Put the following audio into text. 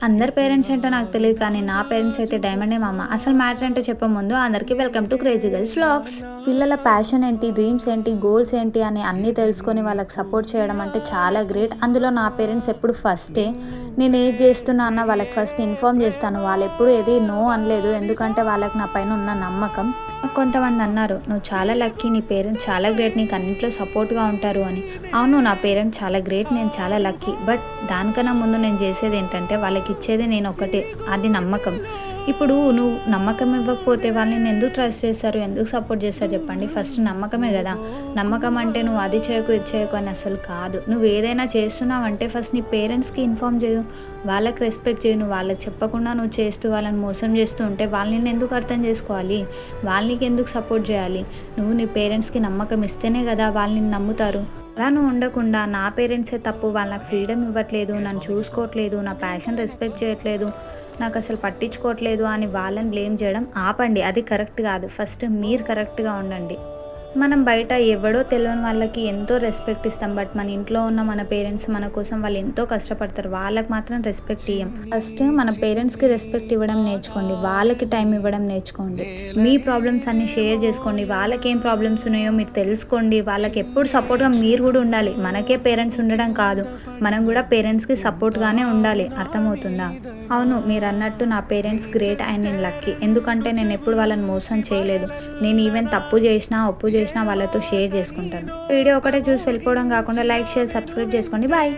అందరి పేరెంట్స్ ఏంటో నాకు తెలియదు కానీ నా పేరెంట్స్ అయితే డైమండే మా అమ్మ. అసలు మ్యాటర్ ఏంటో చెప్పే ముందు అందరికీ welcome to crazy girls vlogs. పిల్లల ప్యాషన్ ఏంటి, డ్రీమ్స్ ఏంటి, గోల్స్ ఏంటి అని అన్నీ తెలుసుకొని వాళ్ళకి సపోర్ట్ చేయడం అంటే చాలా గ్రేట్. అందులో నా పేరెంట్స్ ఎప్పుడు ఫస్టే. నేను ఏది చేస్తున్నా అన్న వాళ్ళకి ఫస్ట్ ఇన్ఫార్మ్ చేస్తాను. వాళ్ళు ఎప్పుడు ఏది నో అనలేదు, ఎందుకంటే వాళ్ళకి నా పైన ఉన్న నమ్మకం. కొంతమంది అన్నారు, నువ్వు చాలా లక్కీ, నీ పేరెంట్స్ చాలా గ్రేట్, నీకు అన్నింటిలో సపోర్ట్గా ఉంటారు అని. అవును, నా పేరెంట్స్ చాలా గ్రేట్, నేను చాలా లక్కీ. బట్ దానికన్నా ముందు నేను చేసేది ఏంటంటే వాళ్ళకి ఇచ్చేది నేను ఒకటే, అది నమ్మకం. ఇప్పుడు నువ్వు నమ్మకం ఇవ్వకపోతే వాళ్ళని ఎందుకు ట్రస్ట్ చేస్తారు, ఎందుకు సపోర్ట్ చేస్తారు చెప్పండి. ఫస్ట్ నమ్మకమే కదా. నమ్మకం అంటే నువ్వు అది చేయకు ఇది చేయకు అని అసలు కాదు. నువ్వు ఏదైనా చేస్తున్నావంటే ఫస్ట్ నీ పేరెంట్స్కి ఇన్ఫార్మ్ చేయు, వాళ్ళకి రెస్పెక్ట్ చేయు. నువ్వు వాళ్ళకి చెప్పకుండా నువ్వు చేస్తూ వాళ్ళని మోసం చేస్తూ ఉంటే వాళ్ళని ఎందుకు అర్థం చేసుకోవాలి, వాళ్ళకి ఎందుకు సపోర్ట్ చేయాలి. నువ్వు నీ పేరెంట్స్కి నమ్మకం ఇస్తేనే కదా వాళ్ళని నమ్ముతారు. అలా నువ్వు ఉండకుండా నా పేరెంట్సే తప్పు, వాళ్ళు నాకు ఫ్రీడమ్ ఇవ్వట్లేదు, నన్ను చూసుకోవట్లేదు, నా ప్యాషన్ రెస్పెక్ట్ చేయట్లేదు, నాకు అసలు పట్టించుకోవట్లేదు అని వాళ్ళని బ్లేమ్ చేయడం ఆపండి. అది కరెక్ట్ కాదు. ఫస్ట్ మీరు కరెక్ట్గా ఉండండి. మనం బయట ఎవడో తెలియని వాళ్ళకి ఎంతో రెస్పెక్ట్ ఇస్తాం, బట్ మన ఇంట్లో ఉన్న మన పేరెంట్స్ మన కోసం వాళ్ళు ఎంతో కష్టపడతారు, వాళ్ళకి మాత్రం రెస్పెక్ట్ ఇవ్వం. ఫస్ట్ మన పేరెంట్స్కి రెస్పెక్ట్ ఇవ్వడం నేర్చుకోండి, వాళ్ళకి టైం ఇవ్వడం నేర్చుకోండి. మీ ప్రాబ్లమ్స్ అన్ని షేర్ చేసుకోండి, వాళ్ళకి ఏం ప్రాబ్లమ్స్ ఉన్నాయో మీరు తెలుసుకోండి. వాళ్ళకి ఎప్పుడు సపోర్ట్గా మీరు కూడా ఉండాలి. మనకే పేరెంట్స్ ఉండడం కాదు, మనం కూడా పేరెంట్స్కి సపోర్ట్గానే ఉండాలి. అర్థమవుతుందా? అవును, మీరు అన్నట్టు నా పేరెంట్స్ గ్రేట్ అండ్ నేను లక్కీ. ఎందుకంటే నేను ఎప్పుడు వాళ్ళని మోసం చేయలేదు. నేను ఈవెన్ తప్పు చేసినా ఒప్పు చేసినా వాళ్ళతో షేర్ చేసుకుంటాను. వీడియో ఒకటే చూసి వెళ్ళిపోవడం కాకుండా లైక్, షేర్, సబ్స్క్రైబ్ చేసుకోండి. బాయ్.